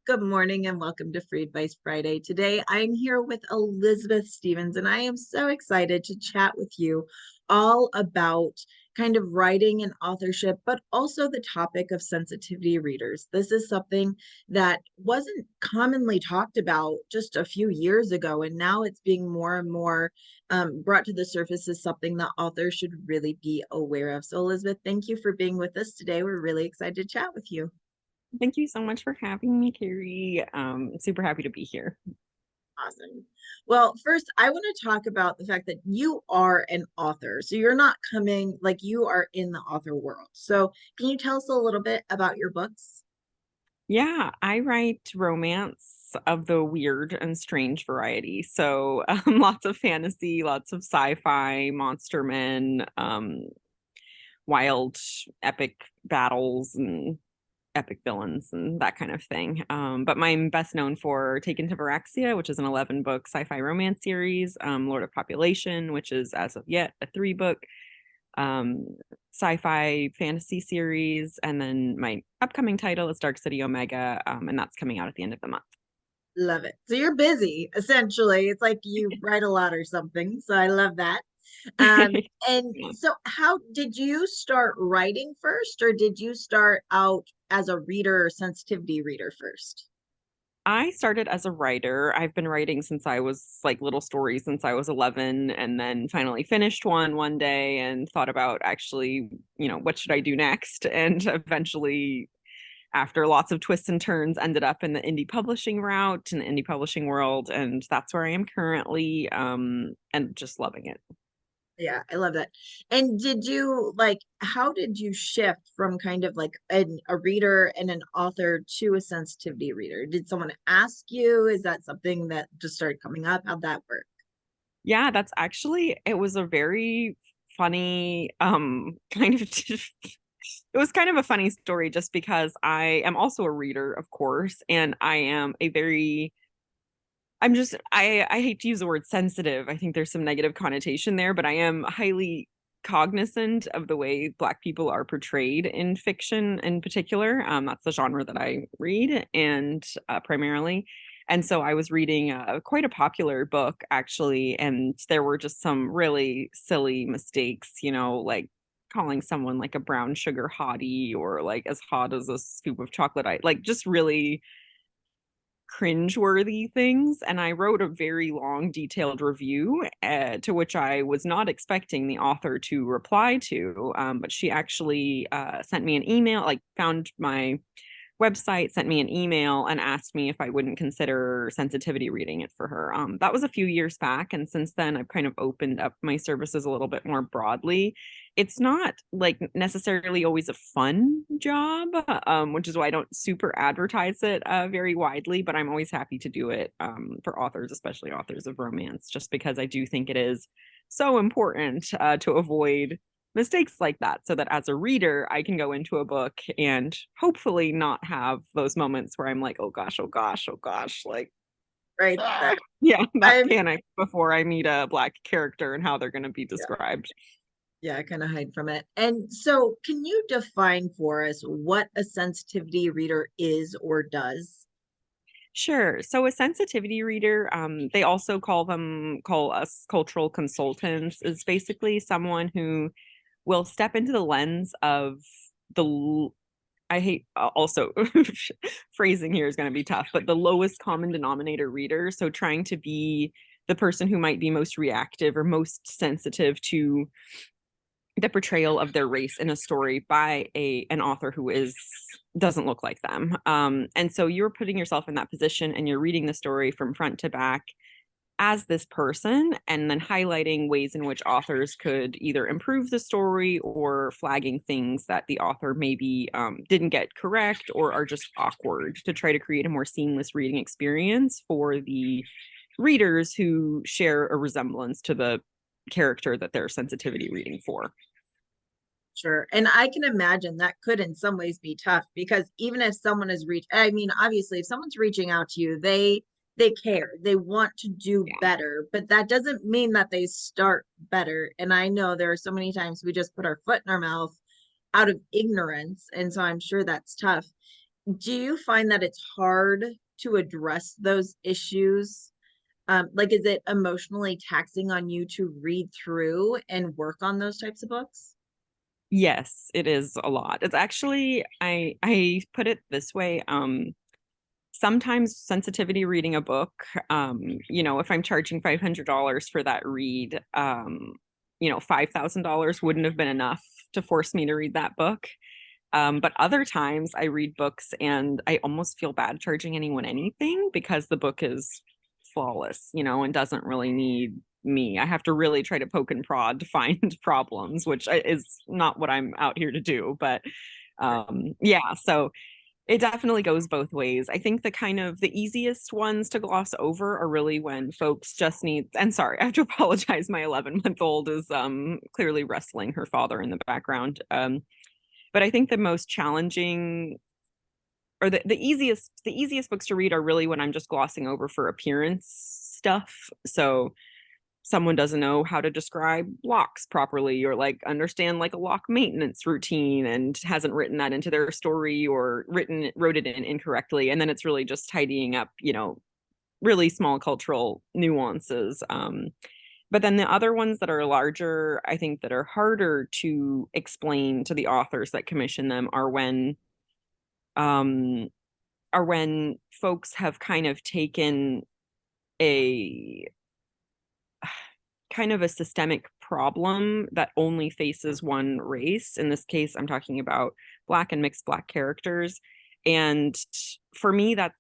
Good morning and welcome to Free Advice Friday. Today I'm here with Elizabeth Stevens, and I am so excited to chat with you all about kind of writing and authorship, but also the topic of sensitivity readers. This is something that wasn't commonly talked about just a few years ago, and now it's being more and more brought to the surface as something that authors should really be aware of. So, Elizabeth, thank you for being with us today. We're really excited to chat with you. Thank you so much for having me, Keri. Super happy to be here. Awesome. Well, first, I want to talk about the fact that you are an author. So you're not coming like you are in the author world. So can you tell us a little bit about your books? Yeah, I write romance of the weird and strange variety. So lots of fantasy, lots of sci-fi, monster men, wild epic battles and epic villains and that kind of thing. But I'm best known for Taken to Viraxia, which is an 11 book sci-fi romance series, Lord of Population, which is as of yet a 3 book um, sci-fi fantasy series, and then my upcoming title is Dark City Omega, and that's coming out at the end of the month. Love it. So you're busy, essentially. It's like you write a lot or something. So I love that. And Yeah. so how did you start writing first, or did you start out as a reader or sensitivity reader first? I started as a writer. I've been writing since I was like little stories since I was 11, and then finally finished one day and thought about actually, what should I do next? And eventually, after lots of twists and turns, ended up in the indie publishing route in the indie publishing world, and that's where I am currently, and just loving it. Yeah, I love that. And did you like, how did you shift from kind of like a reader and an author to a sensitivity reader? Did someone ask you? Is that something that just started coming up? How'd that work? Yeah, that's actually it was a very funny kind of it was kind of a funny story just because I am also a reader, of course, and I am a very I hate to use the word sensitive. I think there's some negative connotation there, but I am highly cognizant of the way Black people are portrayed in fiction in particular. That's the genre that I read and primarily. And so I was reading quite a popular book actually, and there were just some really silly mistakes, like calling someone like a brown sugar hottie or like as hot as a scoop of chocolate. Like just really cringeworthy things. And I wrote a very long, detailed review to which I was not expecting the author to reply to. But she actually sent me an email, like found my website, sent me an email, and asked me if I wouldn't consider sensitivity reading it for her. That was a few years back. And since then, I've kind of opened up my services a little bit more broadly. It's not like necessarily always a fun job, which is why I don't super advertise it very widely, but I'm always happy to do it for authors, especially authors of romance, just because I do think it is so important to avoid mistakes like that so that as a reader I can go into a book and hopefully not have those moments where I'm like, oh gosh, oh gosh, oh gosh, like Right. yeah, that I'm panic before I meet a Black character and how they're going to be yeah, described. yeah, kind of hide from it. And so can you define for us what a sensitivity reader is or does? Sure. So a sensitivity reader, they also call us cultural consultants, is basically someone who will step into the lens of the I hate also phrasing here is going to be tough, but the lowest common denominator reader. So trying to be the person who might be most reactive or most sensitive to the portrayal of their race in a story by an author who is doesn't look like them. And so you're putting yourself in that position and you're reading the story from front to back as this person and then highlighting ways in which authors could either improve the story or flagging things that the author maybe didn't get correct or are just awkward to try to create a more seamless reading experience for the readers who share a resemblance to the character that they're sensitivity reading for. Sure. And I can imagine that could in some ways be tough because even if someone is I mean, obviously if someone's reaching out to you, they care. They want to do Yeah. better, but that doesn't mean that they start better. And I know there are so many times we just put our foot in our mouth out of ignorance, and so I'm sure that's tough. Do you find that it's hard to address those issues? Like, is it emotionally taxing on you to read through and work on those types of books? Yes, it is a lot. It's actually, I put it this way, sometimes sensitivity reading a book, if I'm charging $500 for that read, $5,000 wouldn't have been enough to force me to read that book. But other times I read books and I almost feel bad charging anyone anything because the book is flawless, and doesn't really need me. I have to really try to poke and prod to find problems, which is not what I'm out here to do. But Right. yeah, so it definitely goes both ways. I think the easiest ones to gloss over are really when folks just need, and sorry, I have to apologize. My 11-month-old is clearly wrestling her father in the background. But I think the most challenging or the easiest books to read are really when I'm just glossing over for appearance stuff. So someone doesn't know how to describe locks properly or like understand like a lock maintenance routine and hasn't written that into their story or wrote it in incorrectly, and then it's really just tidying up, really small cultural nuances. But then the other ones that are larger, I think that are harder to explain to the authors that commission them um are when folks have kind of taken a kind of a systemic problem that only faces one race. In this case, I'm talking about Black and mixed Black characters. And for me, that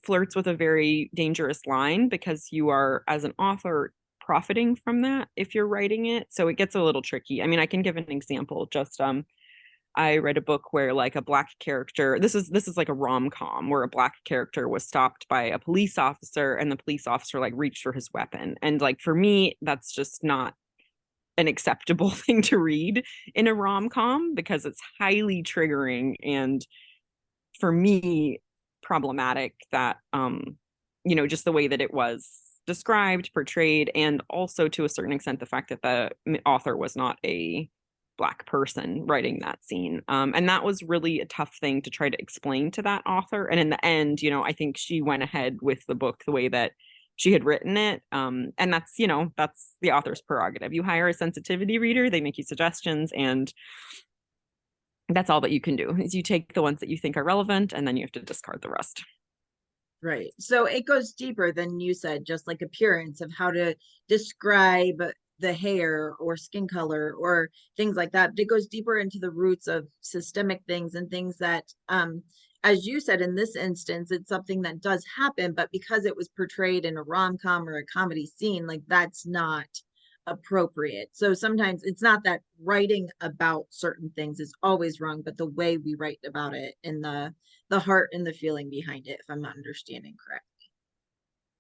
flirts with a very dangerous line because you are, as an author, profiting from that if you're writing it. So it gets a little tricky. I mean, I can give an example. Just I read a book where like a Black character, this is like a rom-com where a Black character was stopped by a police officer and the police officer like reached for his weapon. And like for me, that's just not an acceptable thing to read in a rom-com because it's highly triggering and, for me, problematic that just the way that it was described, portrayed, and also to a certain extent the fact that the author was not a Black person writing that scene. And that was really a tough thing to try to explain to that author. And in the end, I think she went ahead with the book the way that she had written it. And that's the author's prerogative. You hire a sensitivity reader, they make you suggestions, and that's all that you can do is you take the ones that you think are relevant and then you have to discard the rest. Right. So it goes deeper than you said, just like appearance of how to describe the hair or skin color or things like that. It goes deeper into the roots of systemic things and things that, as you said, in this instance, it's something that does happen, but because it was portrayed in a rom-com or a comedy scene, like that's not appropriate. So sometimes it's not that writing about certain things is always wrong, but the way we write about it and the heart and the feeling behind it, if I'm not understanding correct.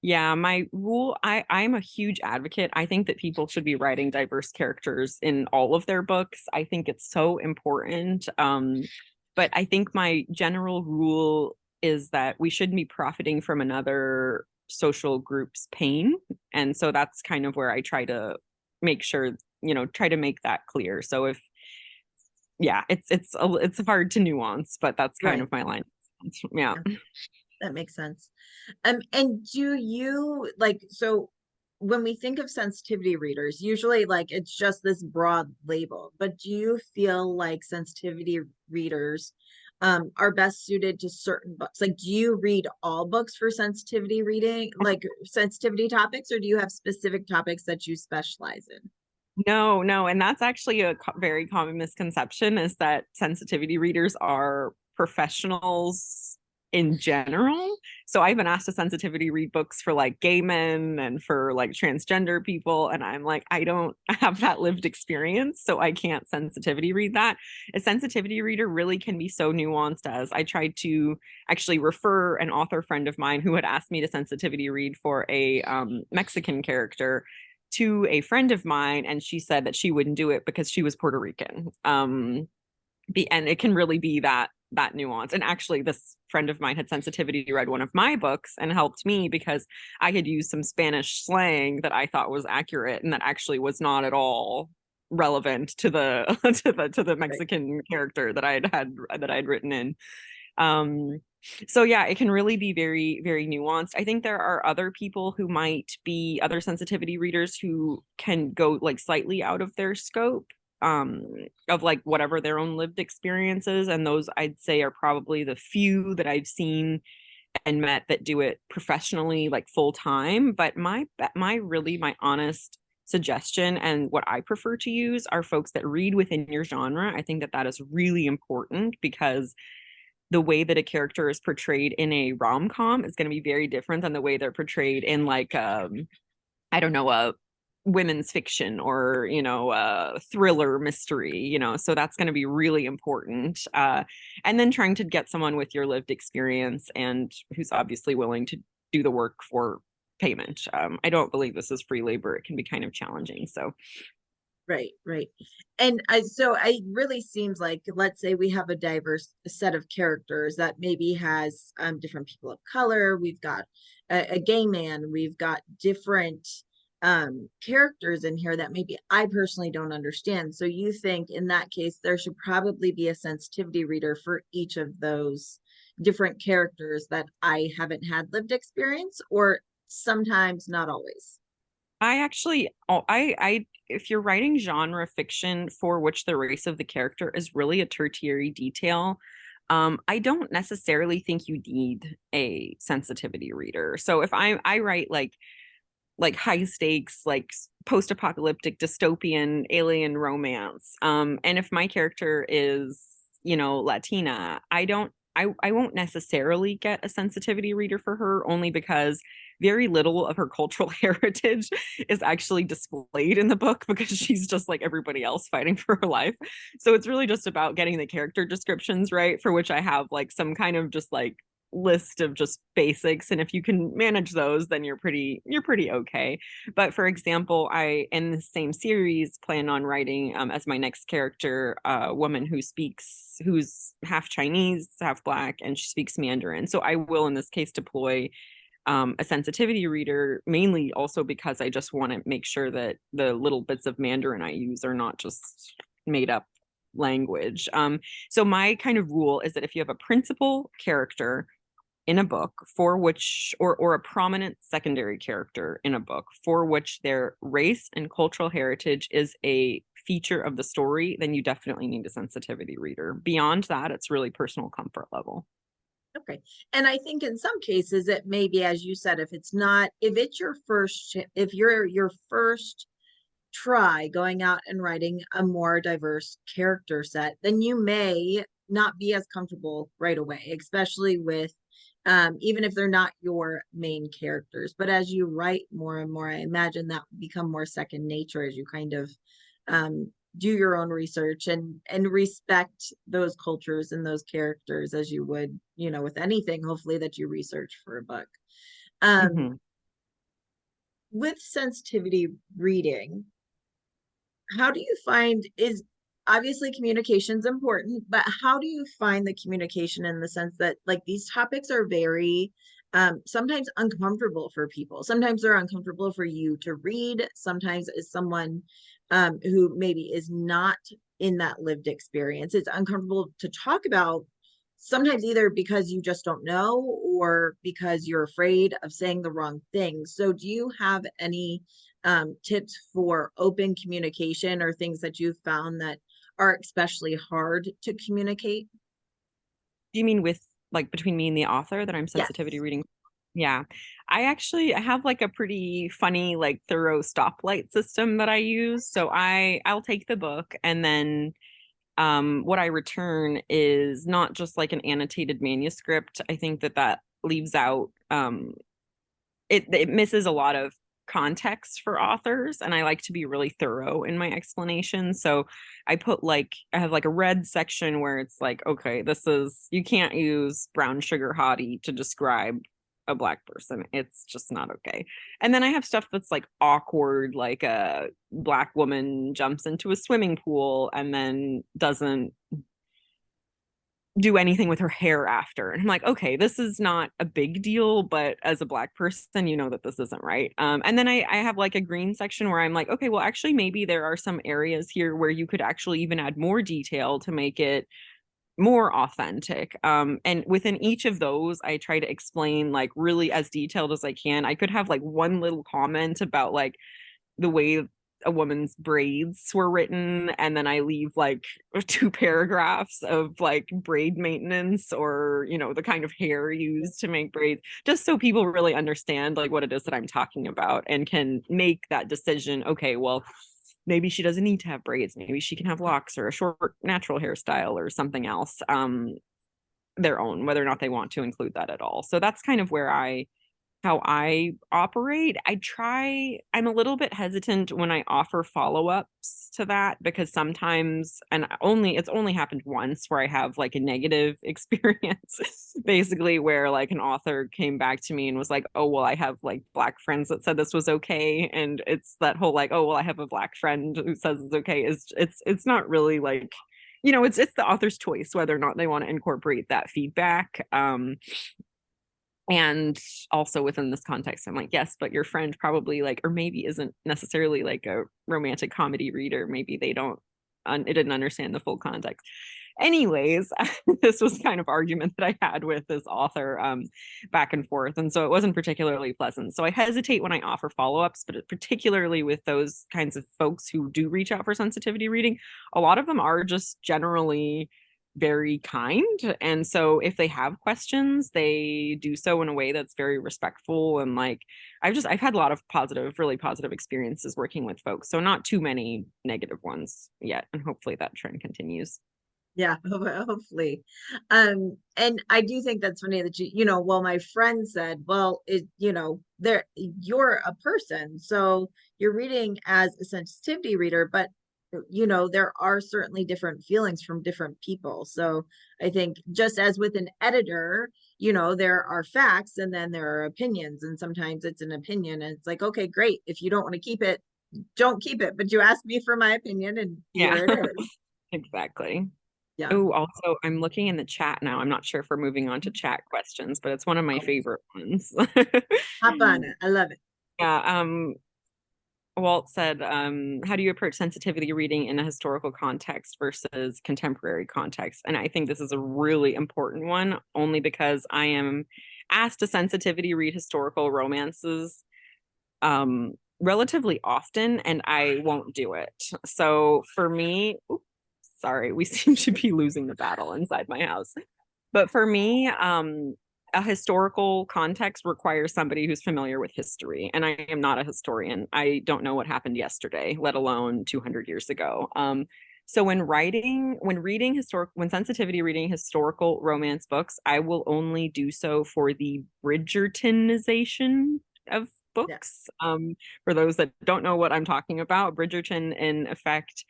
Yeah, my rule, I'm a huge advocate. I think that people should be writing diverse characters in all of their books. I think it's so important. But I think my general rule is that we shouldn't be profiting from another social group's pain. And so that's kind of where I try to make sure, try to make that clear. So if yeah, it's hard to nuance, but that's kind Right. of my line. Yeah. Yeah, that makes sense. And do you like, so when we think of sensitivity readers, usually like it's just this broad label, but do you feel like sensitivity readers are best suited to certain books? Like, do you read all books for sensitivity reading, like sensitivity topics, or do you have specific topics that you specialize in? No, no, and that's actually a very common misconception is that sensitivity readers are professionals in general. So I've been asked to sensitivity read books for like gay men and for like transgender people, and I'm like, I don't have that lived experience, so I can't sensitivity read that. A sensitivity reader really can be so nuanced. As I tried to actually refer an author friend of mine who had asked me to sensitivity read for a Mexican character to a friend of mine, and she said that she wouldn't do it because she was Puerto Rican. And it can really be that nuance. And actually, this friend of mine had sensitivity read one of my books and helped me because I had used some Spanish slang that I thought was accurate and that actually was not at all relevant to the to the Right. Mexican character that I'd written in. Um, so yeah, it can really be very, very nuanced. I think there are other people who might be other sensitivity readers who can go like slightly out of their scope um of like whatever their own lived experiences, and those I'd say are probably the few that I've seen and met that do it professionally like full time. But my honest suggestion and what I prefer to use are folks that read within your genre. I think that that is really important because the way that a character is portrayed in a rom-com is going to be very different than the way they're portrayed in like I don't know, a women's fiction or, you know, a thriller mystery, you know, so that's going to be really important. And then trying to get someone with your lived experience and who's obviously willing to do the work for payment. I don't believe this is free labor. It can be kind of challenging. So Right, right. And so it really seems like, let's say we have a diverse set of characters that maybe has different people of color. We've got a gay man. We've got different characters in here that maybe I personally don't understand. So you think in that case, there should probably be a sensitivity reader for each of those different characters that I haven't had lived experience, or sometimes not always. I actually, if you're writing genre fiction for which the race of the character is really a tertiary detail, I don't necessarily think you need a sensitivity reader. So if I write like high stakes, like post-apocalyptic dystopian alien romance, and if my character is, you know, Latina, I won't necessarily get a sensitivity reader for her, only because very little of her cultural heritage is actually displayed in the book because she's just like everybody else fighting for her life. So it's really just about getting the character descriptions right, for which I have like some kind of just like list of just basics, and if you can manage those then you're pretty okay. But for example, I in the same series plan on writing as my next character a woman who's half Chinese, half black, and she speaks Mandarin. So I will in this case deploy a sensitivity reader, mainly also because I just want to make sure that the little bits of Mandarin I use are not just made up language. So my kind of rule is that if you have a principal character in a book for which, or a prominent secondary character in a book for which their race and cultural heritage is a feature of the story, then you definitely need a sensitivity reader. Beyond that, it's really personal comfort level. Okay. And I think in some cases it may be, as you said, if it's not, if it's your first, if you're your first try going out and writing a more diverse character set, then you may not be as comfortable right away, especially with even if they're not your main characters. But as you write more and more, I imagine that will become more second nature as you kind of do your own research and respect those cultures and those characters as you would, you know, with anything, hopefully that you research for a book. Um, Mm-hmm. with sensitivity reading, how do you find is obviously communication's important, but how do you find the communication in the sense that like these topics are very sometimes uncomfortable for people. Sometimes they're uncomfortable for you to read. Sometimes as someone who maybe is not in that lived experience, it's uncomfortable to talk about, sometimes either because you just don't know or because you're afraid of saying the wrong thing. So do you have any tips for open communication or things that you've found that are especially hard to communicate? Do you mean with like between me and the author that I'm sensitivity Yes. reading? Yeah. I have like a pretty funny, like thorough stoplight system that I use. So I'll take the book, and then what I return is not just like an annotated manuscript. I think that that leaves out it misses a lot of context for authors, and I like to be really thorough in my explanation. So I have like a red section where it's like, okay, this is, you can't use brown sugar hottie to describe a black person. It's just not okay. And then I have stuff that's like awkward, like a black woman jumps into a swimming pool and then doesn't do anything with her hair after. And I'm like, okay, this is not a big deal, but as a black person, you know that this isn't right. And then I have like a green section where I'm like, okay, well, actually, maybe there are some areas here where you could actually even add more detail to make it more authentic. And within each of those, I try to explain like really as detailed as I can. I could have like one little comment about like the way a woman's braids were written, and then I leave like two paragraphs of like braid maintenance, or the kind of hair used to make braids, just so people really understand like what it is that I'm talking about and can make that decision. Okay, well, maybe she doesn't need to have braids, maybe she can have locks or a short natural hairstyle or something else, their own, whether or not they want to include that at all. So that's kind of where I how I operate. I'm a little bit hesitant when I offer follow-ups to that, because sometimes, and it's only happened once where I have like a negative experience, basically, where like an author came back to me and was like, oh, well, I have like Black friends that said this was okay. And it's that whole like, oh, well, I have a Black friend who says it's okay. It's not really like, it's the author's choice whether or not they want to incorporate that feedback. And also within this context, I'm like, yes, but your friend probably like, or maybe isn't necessarily like a romantic comedy reader. Maybe they don't, it didn't understand the full context. Anyways, this was kind of argument that I had with this author, back and forth. And so it wasn't particularly pleasant. So I hesitate when I offer follow-ups, but particularly with those kinds of folks who do reach out for sensitivity reading, a lot of them are just generally very kind. And so if they have questions, they do so in a way that's very respectful. And like, I've had a lot of really positive experiences working with folks. So not too many negative ones yet. And hopefully that trend continues. Yeah, hopefully. And I do think that's funny that well, my friend said, well, you're a person, so you're reading as a sensitivity reader, but there are certainly different feelings from different people. So I think just as with an editor, there are facts and then there are opinions, and sometimes it's an opinion and it's like, okay, great. If you don't want to keep it, don't keep it. But you asked me for my opinion and Yeah, here it is. exactly. Yeah. Oh, also, I'm looking in the chat now. I'm not sure if we're moving on to chat questions, but it's one of my favorite ones. Hop on it. I love it. Yeah, Walt said, how do you approach sensitivity reading in a historical context versus contemporary context? And I think this is a really important one, only because I am asked to sensitivity read historical romances relatively often, and I won't do it. So for me, oops, sorry, we seem to be losing the battle inside my house. But for me, a historical context requires somebody who's familiar with history. And I am not a historian. I don't know what happened yesterday, let alone 200 years ago. So when sensitivity reading historical romance books, I will only do so for the Bridgertonization of Yeah. books. For those that don't know what I'm talking about, Bridgerton, in effect,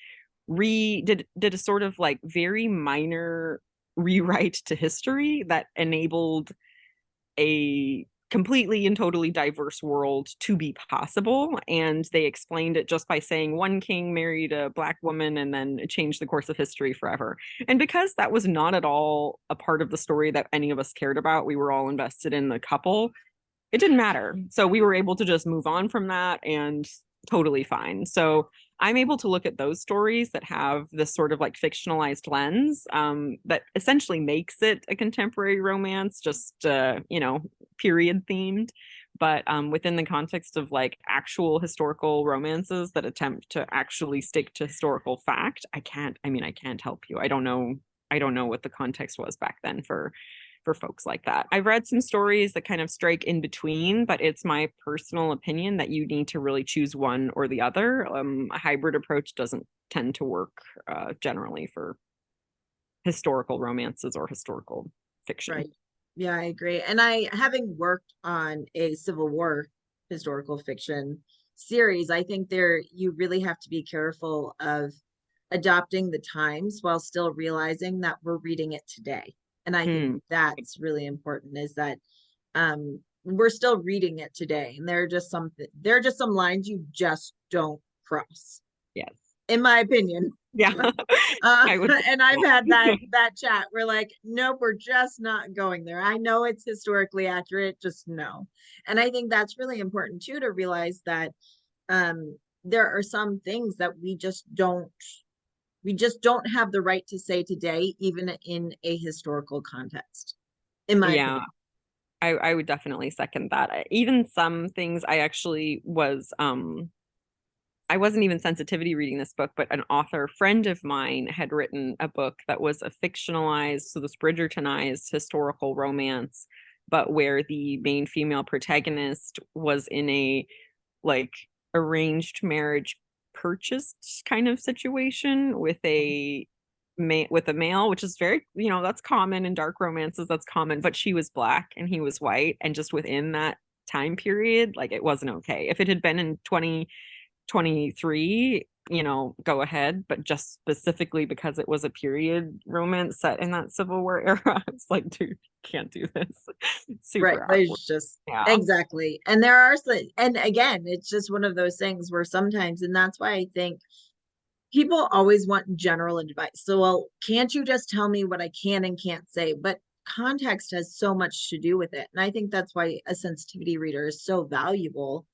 did a sort of like very minor rewrite to history that enabled a completely and totally diverse world to be possible. And they explained it just by saying one king married a Black woman and then it changed the course of history forever. And because that was not at all a part of the story that any of us cared about, we were all invested in the couple, it didn't matter. So we were able to just move on from that and totally fine. So I'm able to look at those stories that have this sort of like fictionalized lens, that essentially makes it a contemporary romance, just period themed. But within the context of like actual historical romances that attempt to actually stick to historical fact, I can't. I mean, I can't help you. I don't know. I don't know what the context was back then for folks like that. I've read some stories that kind of strike in between, but it's my personal opinion that you need to really choose one or the other. A hybrid approach doesn't tend to work generally for historical romances or historical fiction. Right. Yeah, I agree. And having worked on a Civil War historical fiction series, I think you really have to be careful of adopting the times while still realizing that we're reading it today. And I think Hmm. that's really important, is that we're still reading it today. And there are just some lines you just don't cross, Yes. in my opinion. Yeah. I would. And I've had that chat. We're like, nope, we're just not going there. I know it's historically accurate, just no. And I think that's really important too, to realize that there are some things that we just don't We just don't have the right to say today, even in a historical context, in my Yeah, opinion. I would definitely second that. Even some things I actually was I wasn't even sensitivity reading this book, but an author friend of mine had written a book that was a fictionalized, so this Bridgertonized historical romance, but where the main female protagonist was in a like arranged marriage purchased kind of situation with a male, which is very, that's common in dark romances, that's common, but she was black and he was white, and just within that time period, like it wasn't okay. If it had been in 2023, go ahead, but just specifically because it was a period romance set in that Civil War era, I was like, dude, can't do this. Right. Super awkward. There's just Yeah. exactly. And there are and again, it's just one of those things where sometimes, and that's why I think people always want general advice. So, well, can't you just tell me what I can and can't say? But context has so much to do with it. And I think that's why a sensitivity reader is so valuable.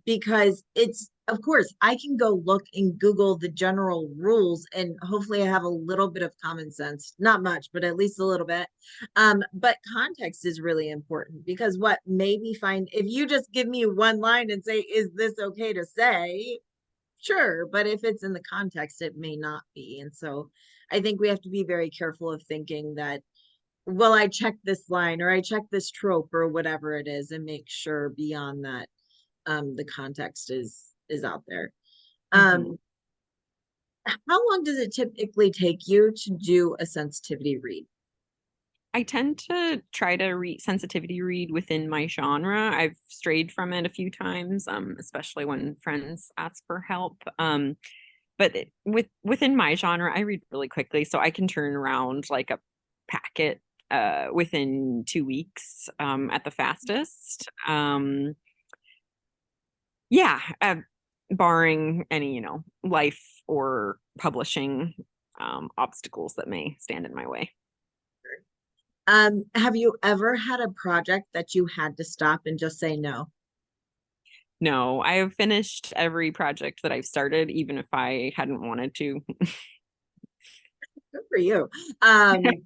Because it's, of course, I can go look and Google the general rules, and hopefully I have a little bit of common sense, not much, but at least a little bit. But context is really important, because what maybe find, if you just give me one line and say, is this okay to say? Sure, but if it's in the context, it may not be. And so I think we have to be very careful of thinking that, well, I checked this line or I checked this trope or whatever it is, and make sure beyond that, the context is out there. Mhm. Um, how long does it typically take you to do a sensitivity read? I tend to try to read sensitivity read within my genre. I've strayed from it a few times, especially when friends ask for help. But within my genre, I read really quickly, so I can turn around like a packet within 2 weeks at the fastest. Yeah, barring any, life or publishing obstacles that may stand in my way. Have you ever had a project that you had to stop and just say no? No, I have finished every project that I've started, even if I hadn't wanted to. Good for you. I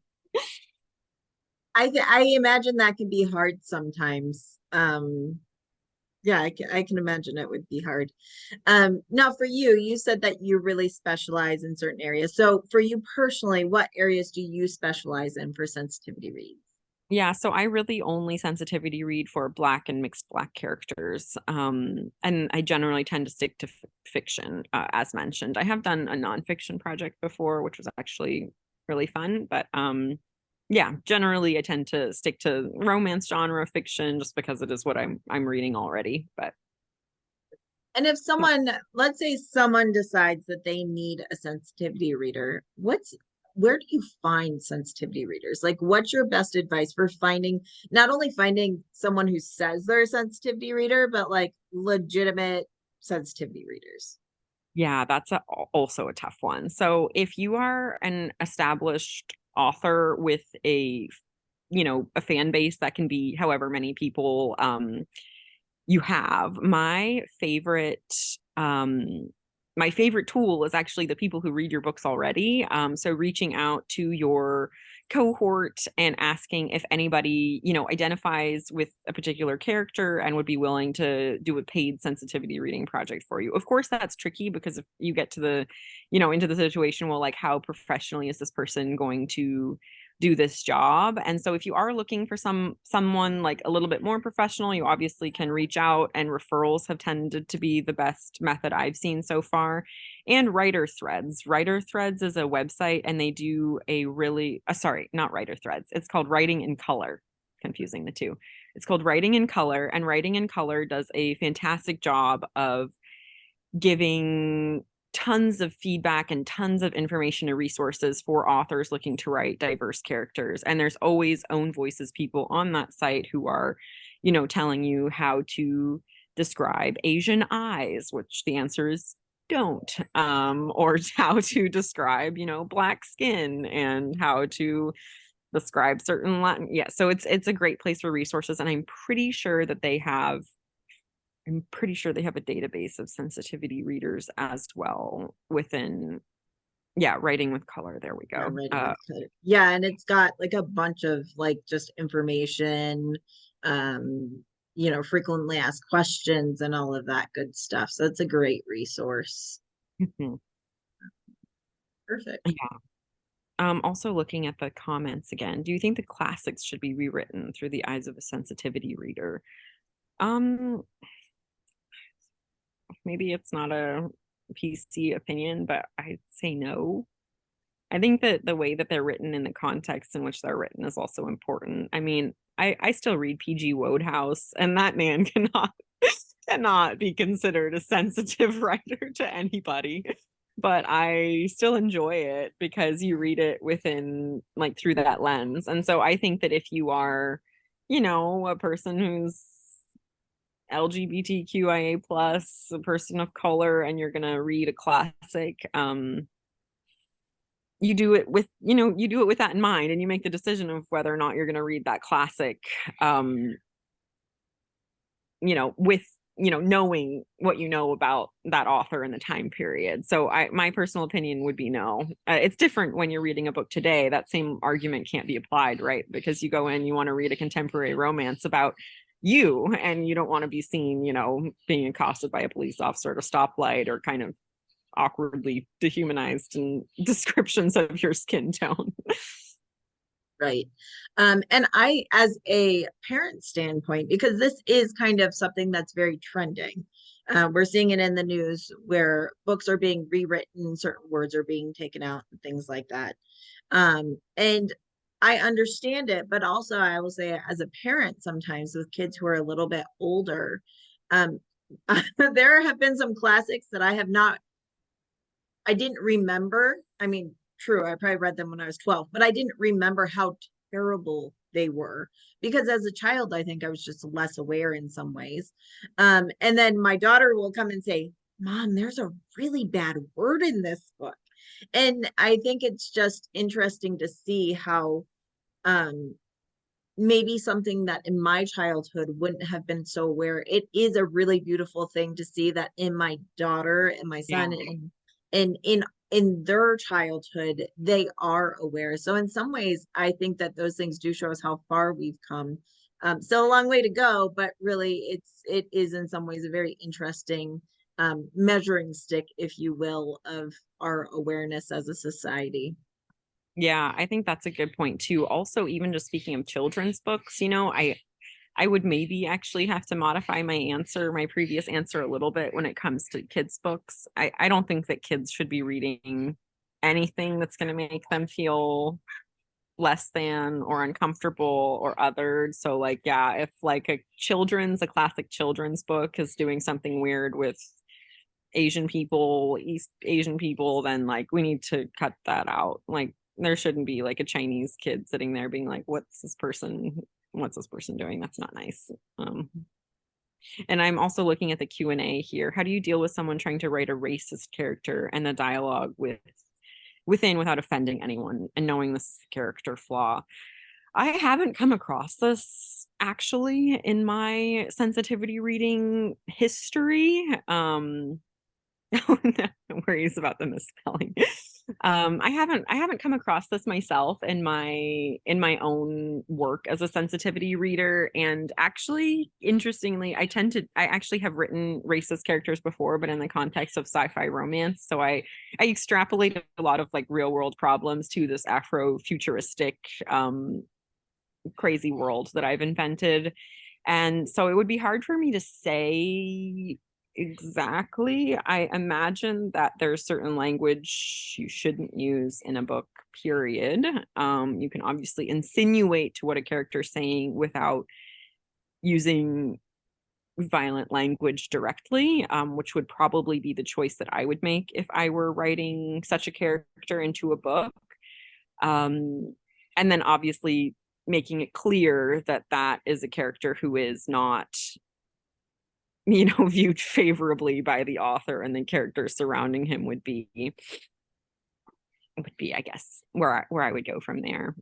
imagine that can be hard sometimes. Yeah, I can imagine it would be hard. Now for you, you said that you really specialize in certain areas. So for you personally, what areas do you specialize in for sensitivity reads? Yeah, so I really only sensitivity read for black and mixed black characters. And I generally tend to stick to fiction, as mentioned. I have done a nonfiction project before, which was actually really fun, but yeah, generally I tend to stick to romance genre fiction just because it is what I'm reading already. But And if yeah. someone, let's say someone decides that they need a sensitivity reader, where do you find sensitivity readers? Like, what's your best advice for finding, not only finding someone who says they're a sensitivity reader, but like legitimate sensitivity readers? Yeah, that's also a tough one. So if you are an established author with a fan base that can be however many people you have, my favorite tool is actually the people who read your books already. So reaching out to your cohort and asking if anybody, identifies with a particular character and would be willing to do a paid sensitivity reading project for you. Of course, that's tricky because if you get to into the situation, well, like how professionally is this person going to do this job? And so if you are looking for someone like a little bit more professional, you obviously can reach out, and referrals have tended to be the best method I've seen so far. And Writer Threads. Writer Threads is a website, and they do a really sorry, not Writer Threads. It's called Writing in Color. Confusing the two. It's called Writing in Color, and Writing in Color does a fantastic job of giving tons of feedback and tons of information and resources for authors looking to write diverse characters. And there's always own voices people on that site who are, telling you how to describe Asian eyes, which the answer is don't, or how to describe, black skin, and how to describe certain Latin. Yeah, so it's a great place for resources, and I'm pretty sure they have a database of sensitivity readers as well within. Yeah, writing with color. There we Yeah, go. writing with color. Yeah, and it's got like a bunch of like just information, um, frequently asked questions and all of that good stuff. So it's a great resource. Mhm. Perfect. Yeah. Also looking at the comments again, do you think the classics should be rewritten through the eyes of a sensitivity reader? Um, Maybe it's not a PC opinion, but I'd say no. I think that the way that they're written and the context in which they're written is also important. I mean, I still read PG Wodehouse, and that man cannot be considered a sensitive writer to anybody. But I still enjoy it because you read it within like through that lens. And so I think that if you are, a person who's LGBTQIA plus, a person of color, and you're gonna read a classic, you do it with, you do it with that in mind, and you make the decision of whether or not you're gonna read that classic, um, with knowing what you know about that author and the time period. So my personal opinion would be no. It's different when you're reading a book today. That same argument can't be applied, right? Because you go in, you want to read a contemporary romance about you, and you don't want to be seen, being accosted by a police officer at a stoplight, or kind of awkwardly dehumanized in descriptions of your skin tone. Right. And I, as a parent standpoint, because this is kind of something that's very trending, we're seeing it in the news where books are being rewritten, certain words are being taken out, and things like that. And I understand it, but also I will say, as a parent, sometimes with kids who are a little bit older, um, there have been some classics that I didn't remember. I mean, true, I probably read them when I was 12, but I didn't remember how terrible they were because as a child, I think I was just less aware in some ways. And then my daughter will come and say, Mom, there's a really bad word in this book. And I think it's just interesting to see how um, maybe something that in my childhood wouldn't have been so aware. It is a really beautiful thing to see that in my daughter and my Yeah. son and in their childhood they are aware. So in some ways I think that those things do show us how far we've come. Still a long way to go, but really it is in some ways a very interesting measuring stick, if you will, of our awareness as a society. Yeah, I think that's a good point too. Also, even just speaking of children's books, I would maybe actually have to modify my previous answer a little bit when it comes to kids' books. I don't think that kids should be reading anything that's going to make them feel less than or uncomfortable or othered. So like, yeah, if like a classic children's book is doing something weird with Asian people, East Asian people, then like we need to cut that out. Like there shouldn't be like a Chinese kid sitting there being like, what's this person doing? That's not nice. And I'm also looking at the Q&A here. How do you deal with someone trying to write a racist character and the dialogue within without offending anyone and knowing this is a character flaw? I haven't come across this actually in my sensitivity reading history. No worries about the misspelling. I haven't come across this myself in my own work as a sensitivity reader. And actually, interestingly, I actually have written racist characters before, but in the context of sci-fi romance. So I extrapolate a lot of like real world problems to this Afro-futuristic crazy world that I've invented. And so it would be hard for me to say exactly. I imagine that there's certain language you shouldn't use in a book, period. You can obviously insinuate to what a character's saying without using violent language directly, which would probably be the choice that I would make if I were writing such a character into a book. And then obviously making it clear that that is a character who is not viewed favorably by the author, and the characters surrounding him would be I guess where I would go from there.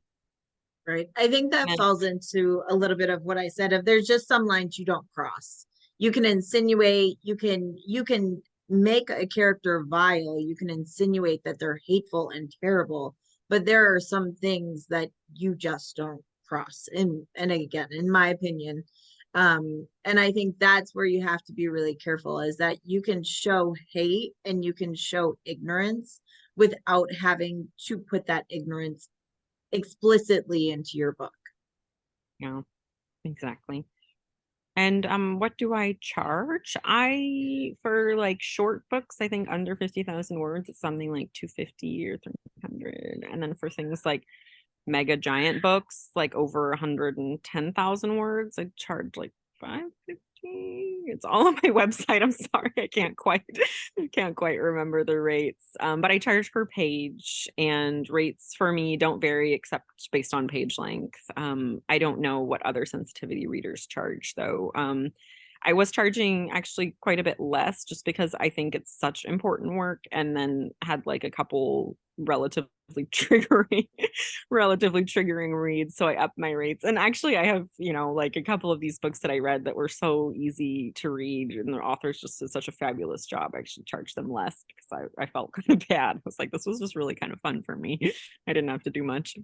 Right. I think that And falls into a little bit of what I said of there's just some lines you don't cross. You can insinuate, you can make a character vile, you can insinuate that they're hateful and terrible, but there are some things that you just don't cross. And again, in my opinion, and I think that's where you have to be really careful, is that you can show hate and you can show ignorance without having to put that ignorance explicitly into your book. Yeah, exactly. And what do I charge? I for like short books, I think under 50,000 words, it's something like 250 or 300. And then for things like mega giant books, like over 110,000 words, I charge like 550. It's all on my website. I'm sorry, I can't quite remember the rates. But I charge per page, and rates for me don't vary except based on page length. I don't know what other sensitivity readers charge though. I was charging actually quite a bit less just because I think it's such important work, and then had like a couple triggering relatively triggering reads, so I upped my rates. And actually I have, like a couple of these books that I read that were so easy to read, and the authors just did such a fabulous job. I actually charged them less because I felt kind of bad. I was like, this was just really kind of fun for me. I didn't have to do much.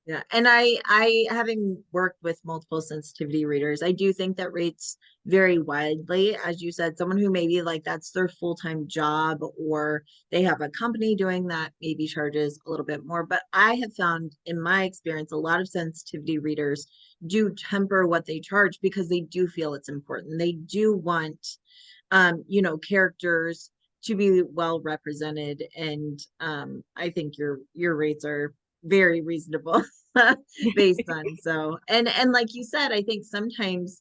Yeah. And I having worked with multiple sensitivity readers, I do think that rates vary widely. As you said, someone who maybe like that's their full-time job, or they have a company doing that, maybe charges a little bit more. But I have found in my experience, a lot of sensitivity readers do temper what they charge because they do feel it's important. They do want characters to be well represented. And I think your rates are very reasonable based on, so, and like you said, I think sometimes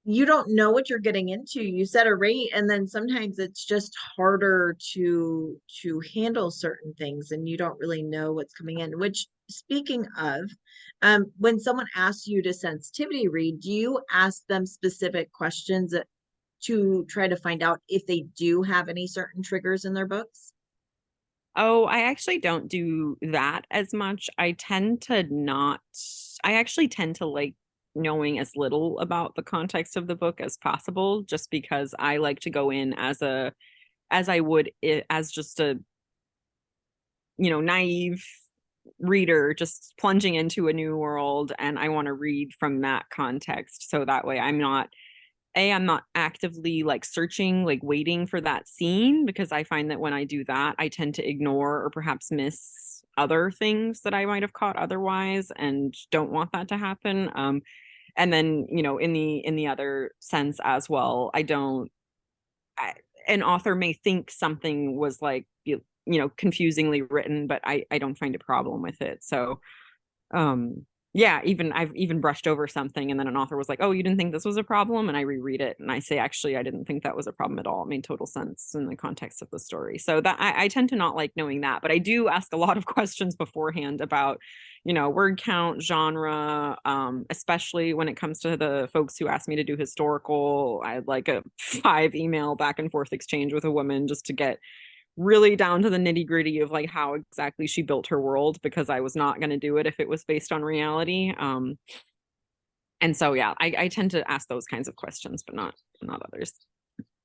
you don't know what you're getting into. You set a rate and then sometimes it's just harder to handle certain things and you don't really know what's coming in. Which, speaking of, when someone asks you to sensitivity read, do you ask them specific questions to try to find out if they do have any certain triggers in their books? Oh, I actually don't do that as much. I actually tend to like knowing as little about the context of the book as possible, just because I like to go in as I would as just a, naive reader just plunging into a new world, and I want to read from that context. So that way I'm not actively like searching, like waiting for that scene, because I find that when I do that, I tend to ignore or perhaps miss other things that I might have caught otherwise, and don't want that to happen. And then, in the other sense as well, an author may think something was like, confusingly written, but I don't find a problem with it. So yeah, I've even brushed over something, and then an author was like, oh, you didn't think this was a problem, and I reread it and I say, actually, I didn't think that was a problem at all. It made total sense in the context of the story. So that I tend to not like knowing that, but I do ask a lot of questions beforehand about, word count, genre, especially when it comes to the folks who ask me to do historical. I had like a 5 email back and forth exchange with a woman just to get really down to the nitty gritty of like how exactly she built her world, because I was not going to do it if it was based on reality. And so yeah, I tend to ask those kinds of questions, but not others.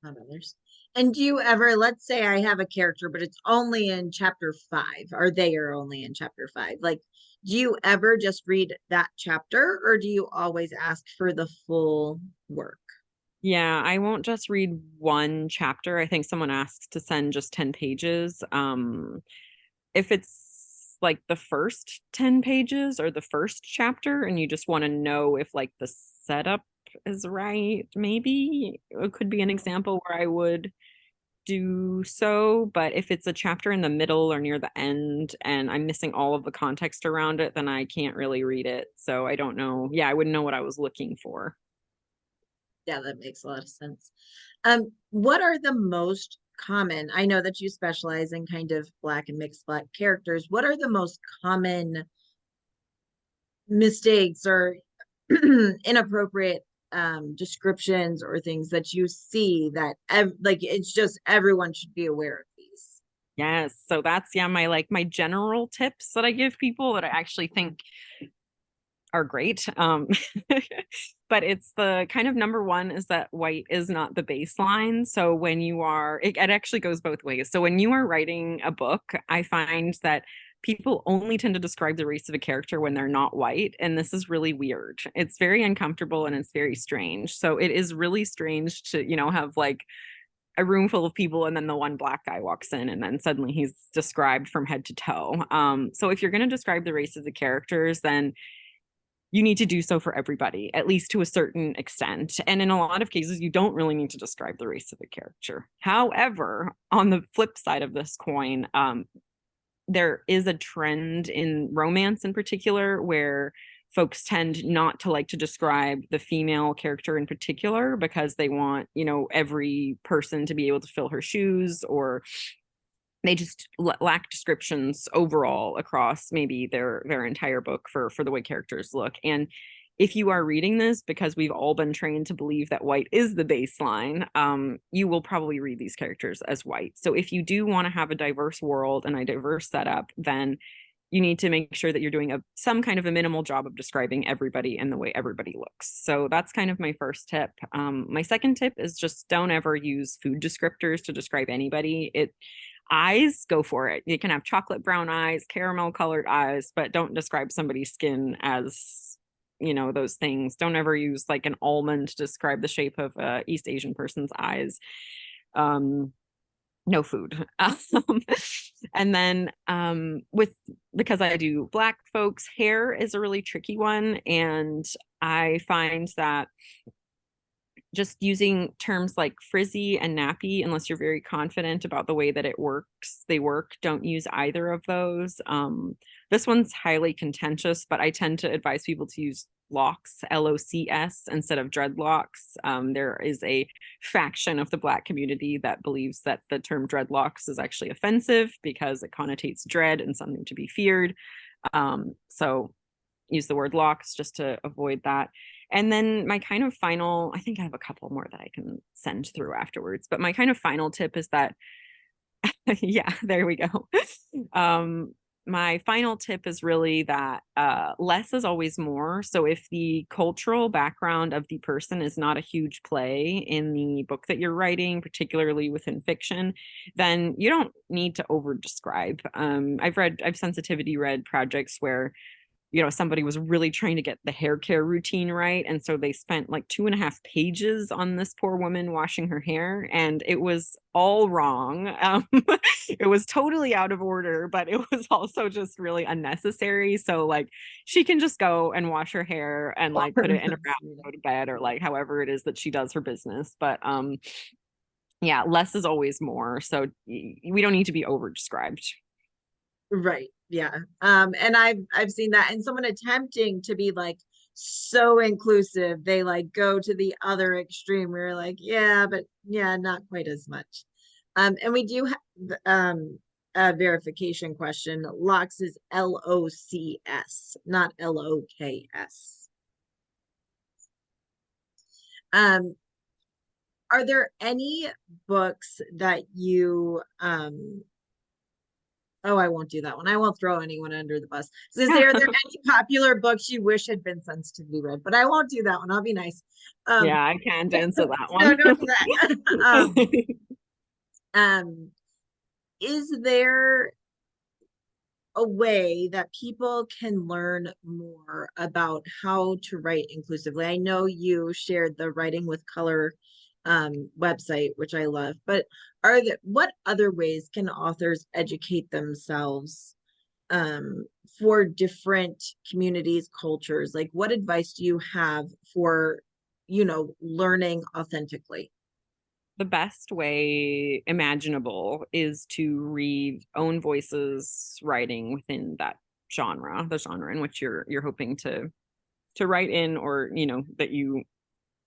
Not others. And do you ever, let's say I have a character, but it's only in chapter 5, or they are only in chapter 5. Like, do you ever just read that chapter, or do you always ask for the full work? Yeah, I won't just read one chapter. I think someone asked to send just 10 pages. If it's like the first 10 pages or the first chapter, and you just want to know if like the setup is right, maybe it could be an example where I would do so. But if it's a chapter in the middle or near the end and I'm missing all of the context around it, then I can't really read it. So I don't know. Yeah, I wouldn't know what I was looking for. Yeah, that makes a lot of sense. What are the most common? I know that you specialize in kind of Black and mixed Black characters. What are the most common mistakes or inappropriate descriptions or things that you see that like it's just everyone should be aware of these? Yes. So that's, yeah, my general tips that I give people that I actually think are great. But it's the kind of number one is that white is not the baseline. So when you are, it actually goes both ways. So when you are writing a book, I find that people only tend to describe the race of a character when they're not white. And this is really weird. It's very uncomfortable and it's very strange. So it is really strange to, have like a room full of people and then the one black guy walks in and then suddenly he's described from head to toe. So if you're going to describe the race of the characters, then you need to do so for everybody, at least to a certain extent. And in a lot of cases, you don't really need to describe the race of a character. However, on the flip side of this coin, there is a trend in romance in particular where folks tend not to like to describe the female character in particular because they want, every person to be able to fill her shoes, or they just lack descriptions overall across maybe their entire book for the way characters look. And if you are reading this because we've all been trained to believe that white is the baseline, you will probably read these characters as white. So if you do want to have a diverse world and a diverse setup, then you need to make sure that you're doing some kind of a minimal job of describing everybody and the way everybody looks. So that's kind of my first tip. My second tip is just don't ever use food descriptors to describe anybody. Eyes, go for it. You can have chocolate brown eyes, caramel colored eyes, but don't describe somebody's skin as, those things. Don't ever use like an almond to describe the shape of a East Asian person's eyes. No food. And then because I do black folks, hair is a really tricky one. And I find that just using terms like frizzy and nappy, unless you're very confident about the way that they work, don't use either of those. This one's highly contentious, but I tend to advise people to use locks, LOCS, instead of dreadlocks. There is a faction of the Black community that believes that the term dreadlocks is actually offensive because it connotates dread and something to be feared. So use the word locks just to avoid that. And then my kind of final, I think I have a couple more that I can send through afterwards, but my kind of final tip is that, yeah, there we go. My final tip is really that less is always more. So if the cultural background of the person is not a huge play in the book that you're writing, particularly within fiction, then you don't need to over describe. I've sensitivity read projects where somebody was really trying to get the hair care routine right. And so they spent like 2.5 pages on this poor woman washing her hair, and it was all wrong. It was totally out of order, but it was also just really unnecessary. So like she can just go and wash her hair and like put it in a wrap and go to bed, or like however it is that she does her business. But yeah, less is always more. So we don't need to be over described. Right. Yeah. And I've seen that, and someone attempting to be like so inclusive, they like go to the other extreme where you're like, yeah, but yeah, not quite as much. And we do have a verification question. Locks is LOCS, not LOKS. Are there any books that you oh, I won't do that one. I won't throw anyone under the bus. Are there any popular books you wish had been sensitively read? But I won't do that one. I'll be nice. Yeah, I can't answer that No, one. don't do that. Is there a way that people can learn more about how to write inclusively? I know you shared the Writing with Color website, which I love, but what other ways can authors educate themselves for different communities, cultures? Like, what advice do you have for, learning authentically? The best way imaginable is to read own voices writing within that genre, the genre in which you're hoping to write in, or that you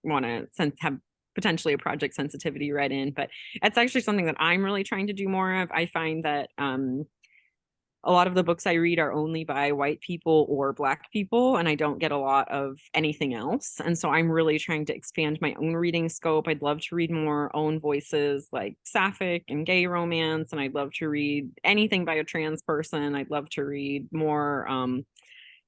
want to have potentially a project sensitivity read in. But it's actually something that I'm really trying to do more of. I find that a lot of the books I read are only by white people or black people, and I don't get a lot of anything else. And so I'm really trying to expand my own reading scope. I'd love to read more own voices like sapphic and gay romance, and I'd love to read anything by a trans person. I'd love to read more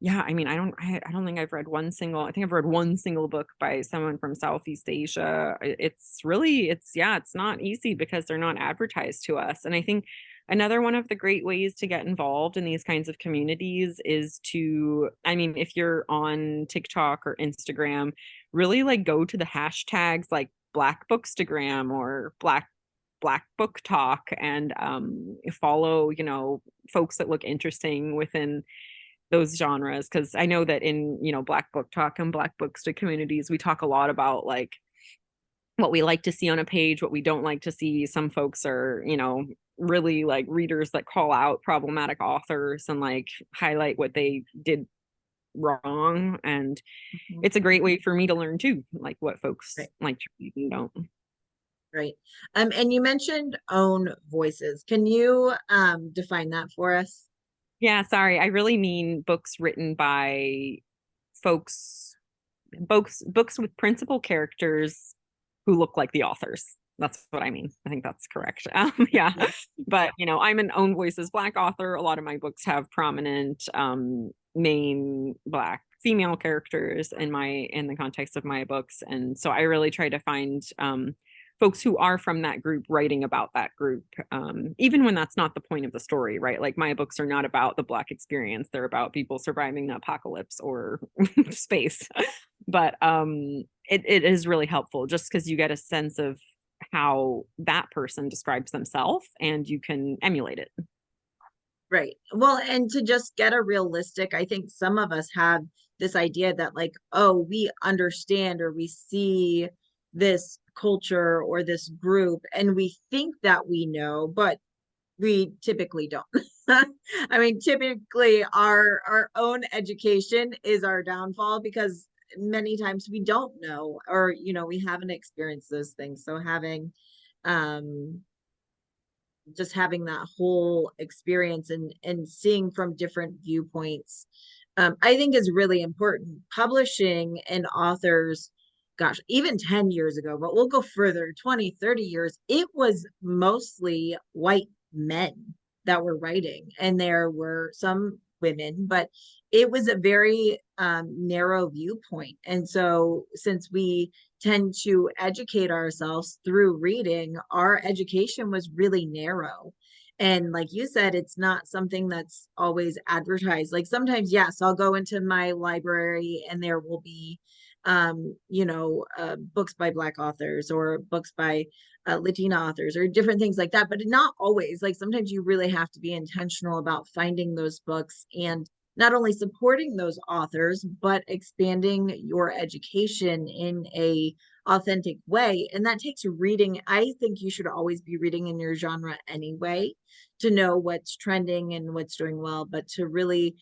Yeah, I mean, I don't think I've read one single, I think I've read one single book by someone from Southeast Asia. It's really, yeah, it's not easy because they're not advertised to us. And I think another one of the great ways to get involved in these kinds of communities is to, I mean, if you're on TikTok or Instagram, really like go to the hashtags like Black Bookstagram or Black Book Talk, and follow, folks that look interesting within those genres, because I know that in, Black Book Talk and Black Books to communities, we talk a lot about like what we like to see on a page, what we don't like to see. Some folks are, really like readers that call out problematic authors and like highlight what they did wrong. And Mhm. it's a great way for me to learn too, like what folks Right, like to read and don't. right. And you mentioned own voices. Can you define that for us? Yeah, sorry. I really mean books written by folks, books with principal characters who look like the authors. That's what I mean. I think that's correct. Yeah, Yeah. but I'm an own voices Black author. A lot of my books have prominent main Black female characters in the context of my books, and so I really try to find folks who are from that group writing about that group, even when that's not the point of the story, right? Like my books are not about the Black experience; they're about people surviving the apocalypse or space. But it is really helpful just because you get a sense of how that person describes themselves and you can emulate it. Right. Well, and to just get a realistic, I think some of us have this idea that, like, oh, we understand or we see this culture or this group and we think that we know, but we typically don't. I mean, typically our own education is our downfall because many times we don't know, or we haven't experienced those things. So um just having that whole experience and seeing from different viewpoints, I think is really important. Publishing and authors, gosh, even 10 years ago, but we'll go further, 20, 30 years, it was mostly white men that were writing, and there were some women, but it was a very narrow viewpoint. And so since we tend to educate ourselves through reading, our education was really narrow. And like you said, it's not something that's always advertised. Like sometimes, yes, I'll go into my library and there will be, books by Black authors or books by Latina authors or different things like that, but not always. Like sometimes you really have to be intentional about finding those books and not only supporting those authors, but expanding your education in a authentic way. And that takes reading. I think you should always be reading in your genre anyway to know what's trending and what's doing well, but to really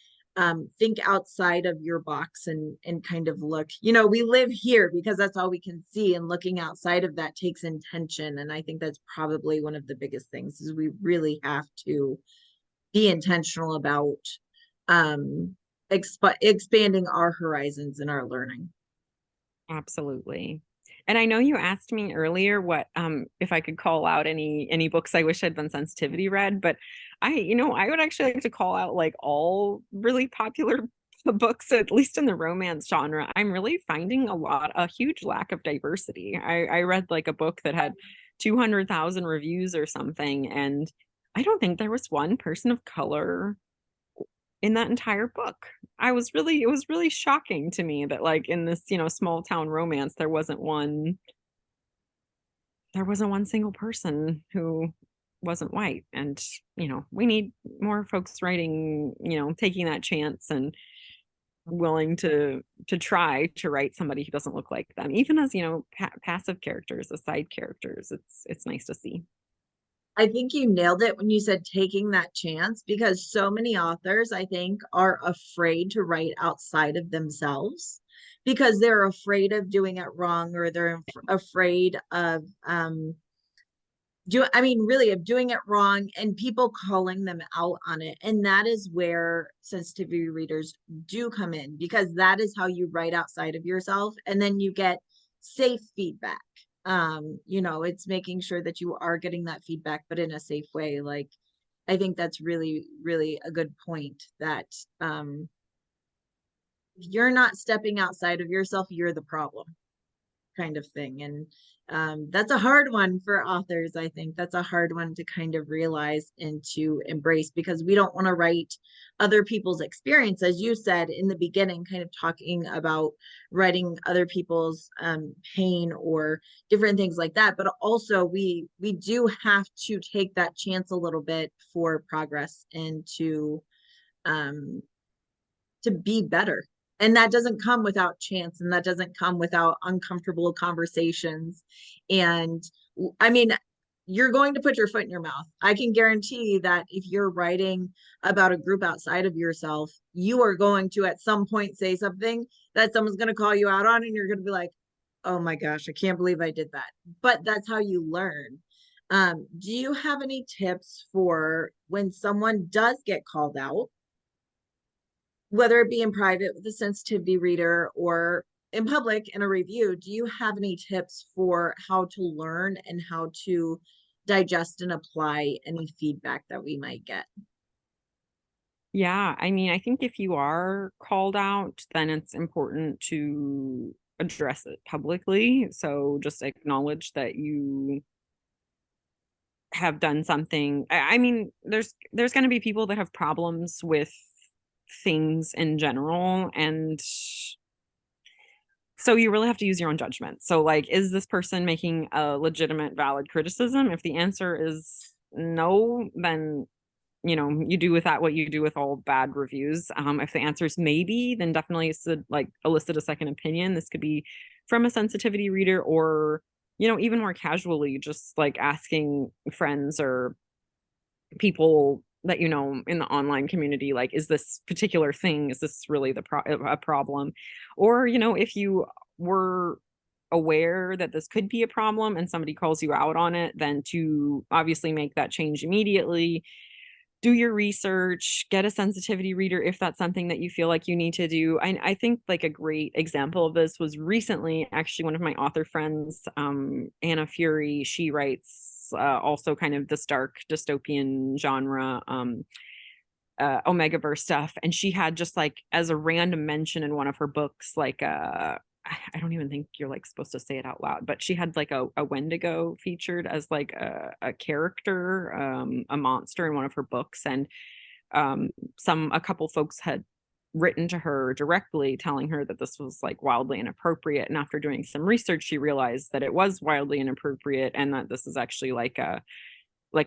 think outside of your box and kind of look. We live here because that's all we can see, and looking outside of that takes intention. And I think that's probably one of the biggest things is we really have to be intentional about expanding our horizons in our learning. Absolutely. And I know you asked me earlier what if I could call out any books I wish had been sensitivity read, but I would actually like to call out like all really popular books, at least in the romance genre. I'm really finding a huge lack of diversity. I read like a book that had 200,000 reviews or something, and I don't think there was one person of color in that entire book. It was really shocking to me that like in this, small town romance, there wasn't one single person who wasn't white. And, we need more folks writing, taking that chance and willing to try to write somebody who doesn't look like them, even as, passive characters, as side characters. It's nice to see. I think you nailed it when you said taking that chance, because so many authors, I think, are afraid to write outside of themselves because they're afraid of doing it wrong, or they're afraid of really of doing it wrong and people calling them out on it. And that is where sensitivity readers do come in, because that is how you write outside of yourself. And then you get safe feedback. It's making sure that you are getting that feedback, but in a safe way. Like, I think that's really, really a good point that if you're not stepping outside of yourself, you're the problem, kind of thing. And that's a hard one for authors. I think that's a hard one to kind of realize and to embrace, because we don't want to write other people's experience, as you said in the beginning, kind of talking about writing other people's pain or different things like that. But also we do have to take that chance a little bit for progress and um, to be better. And that doesn't come without chance, and that doesn't come without uncomfortable conversations. And I mean, you're going to put your foot in your mouth. I can guarantee that if you're writing about a group outside of yourself, you are going to at some point say something that someone's going to call you out on, and you're going to be like, oh my gosh, I can't believe I did that. But that's how you learn. Do you have any tips for when someone does get called out, whether it be in private with a sensitivity reader or in public in a review? Do you have any tips for how to learn and how to digest and apply any feedback that we might get? Yeah, I mean, I think if you are called out, then it's important to address it publicly. So just acknowledge that you have done something. I mean, there's going to be people that have problems with things in general, and so you really have to use your own judgment. So like, is this person making a legitimate, valid criticism? If the answer is no, then you do with that what you do with all bad reviews. If the answer is maybe, then definitely like elicit a second opinion. This could be from a sensitivity reader, or even more casually, just like asking friends or people that in the online community, like, is this particular thing, is this really a problem? Or if you were aware that this could be a problem and somebody calls you out on it, then to obviously make that change immediately. Do your research, get a sensitivity reader if that's something that you feel like you need to do. I think like a great example of this was recently, actually, one of my author friends, Anna Fury. She writes also kind of this dark dystopian genre, Omegaverse stuff. And she had just like as a random mention in one of her books, like I don't even think you're like supposed to say it out loud, but she had like a Wendigo featured as like a character, a monster in one of her books. And a couple folks had written to her directly telling her that this was like wildly inappropriate. And after doing some research, she realized that it was wildly inappropriate, and that this is actually like a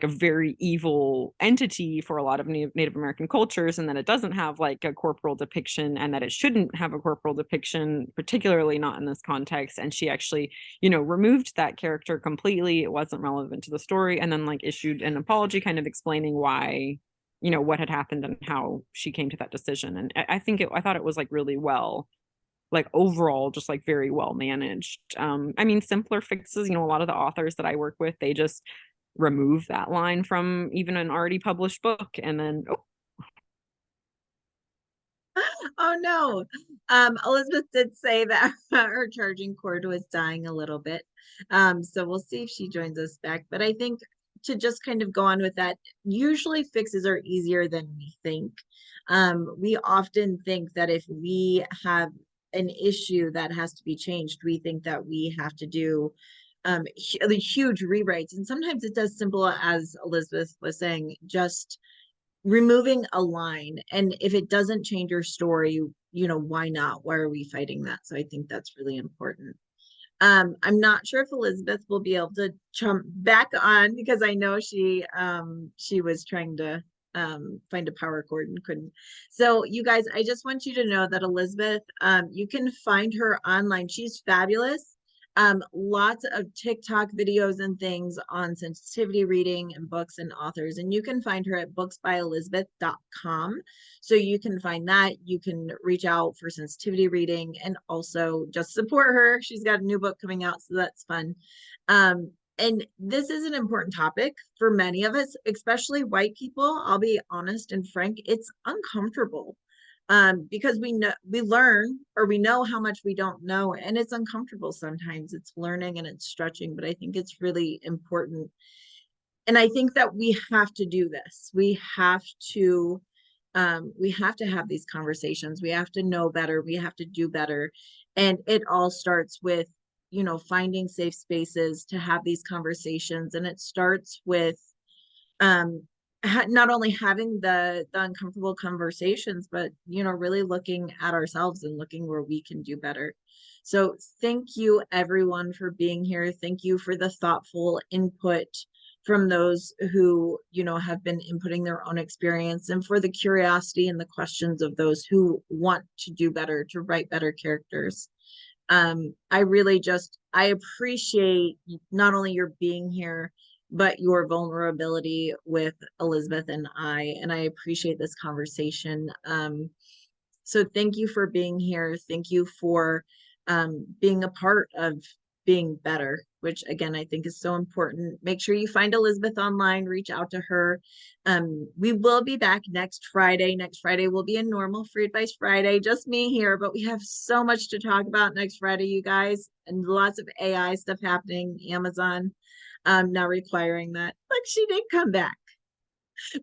very evil entity for a lot of Native American cultures, and that it doesn't have like a corporal depiction, and that it shouldn't have a corporal depiction, particularly not in this context. And she actually, removed that character completely. It wasn't relevant to the story, and then like issued an apology kind of explaining why, what had happened and how she came to that decision. And I thought it was like really well, like overall just like very well managed. I mean, simpler fixes, a lot of the authors that I work with, they just remove that line from even an already published book, and then Oh no. Elizabeth did say that her charging cord was dying a little bit. So we'll see if she joins us back. But I think to just kind of go on with that, usually fixes are easier than we think. We often think that if we have an issue that has to be changed, we think that we have to do the huge rewrites. And sometimes it's as simple as Elizabeth was saying, just removing a line. And if it doesn't change your story, why not? Why are we fighting that? So I think that's really important. I'm not sure if Elizabeth will be able to jump back on, because I know she was trying to find a power cord and couldn't. So you guys, I just want you to know that Elizabeth, you can find her online. She's fabulous. Lots of TikTok videos and things on sensitivity reading and books and authors. And you can find her at booksbyelizabeth.com. So you can find that. You can reach out for sensitivity reading and also just support her. She's got a new book coming out, so that's fun. And this is an important topic for many of us, especially white people. I'll be honest and frank, it's uncomfortable, because we learn, or we know how much we don't know, and it's uncomfortable sometimes. It's learning and it's stretching, but I think it's really important. And I think that we have to do this. We have to we have to have these conversations. We have to know better. We have to do better. And it all starts with, finding safe spaces to have these conversations. And it starts with um not only having the uncomfortable conversations, but really looking at ourselves and looking where we can do better. So thank you everyone for being here. Thank you for the thoughtful input from those who have been inputting their own experience, and for the curiosity and the questions of those who want to do better, to write better characters. I really just, I appreciate not only your being here, but your vulnerability with Elizabeth and I appreciate this conversation. So thank you for being here. Thank you for being a part of being better, which again, I think is so important. Make sure you find Elizabeth online, reach out to her. We will be back next Friday. Next Friday will be a normal Free Advice Friday, just me here, but we have so much to talk about next Friday, you guys, and lots of AI stuff happening. Amazon now requiring that. Like, she did come back.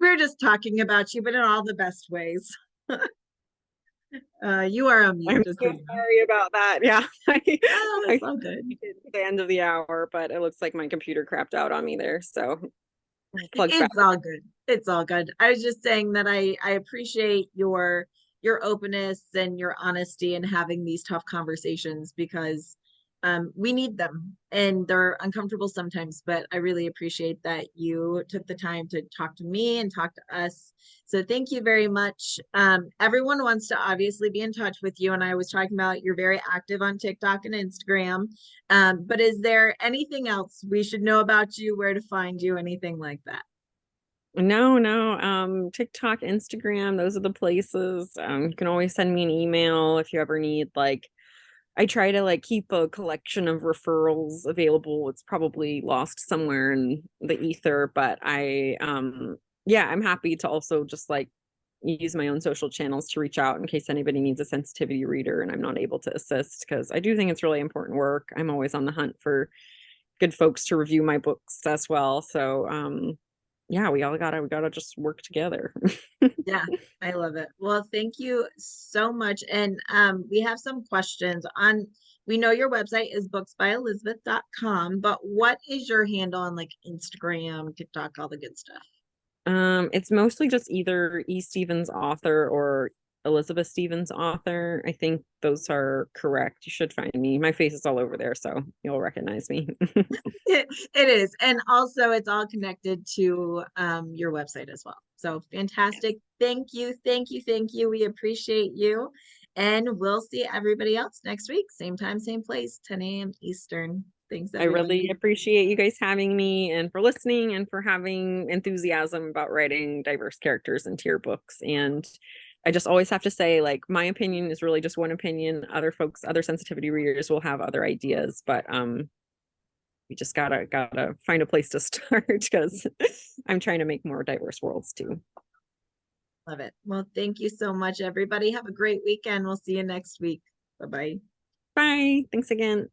We were just talking about you, but in all the best ways. You are on mute, I'm just so so you know. sorry about that. Yeah. Oh, I it's all good. the end of the hour, but it looks like my computer crapped out on me there. So plugs back. It's all good. It's all good. I was just saying that I appreciate your openness and your honesty in having these tough conversations, because we need them and they're uncomfortable sometimes, but I really appreciate that you took the time to talk to me and talk to us. So thank you very much. Everyone wants to obviously be in touch with you, and I was talking about you're very active on TikTok and Instagram. But is there anything else we should know about you, where to find you, anything like that? No, no. TikTok, Instagram, those are the places. You can always send me an email if you ever need like I try to like keep a collection of referrals available. It's probably lost somewhere in the ether, but yeah, I'm happy to also just like use my own social channels to reach out in case anybody needs a sensitivity reader and I'm not able to assist, because I do think it's really important work. I'm always on the hunt for good folks to review my books as well. So yeah, we gotta just work together. Yeah, I love it. Well, thank you so much. And we have some questions on, we know your website is booksbyelizabeth.com, but what is your handle on like Instagram, TikTok, all the good stuff? It's mostly just either E. Stevens author or Elizabeth Stevens author. I think those are correct. You should find me. My face is all over there, so you'll recognize me. It is. And also it's all connected to your website as well. So Yes. fantastic. Thank you. Thank you. Thank you. We appreciate you. And we'll see everybody else next week. Same time, same place, 10 a.m. Eastern. Thanks, I really everybody. appreciate you guys having me and for listening and for having enthusiasm about writing diverse characters into your books. And I just always have to say, like, my opinion is really just one opinion. Other folks, other sensitivity readers will have other ideas, but we just gotta find a place to start because I'm trying to make more diverse worlds too. Love it. Well, thank you so much, everybody. Have a great weekend. We'll see you next week. Bye bye. Bye. Thanks again.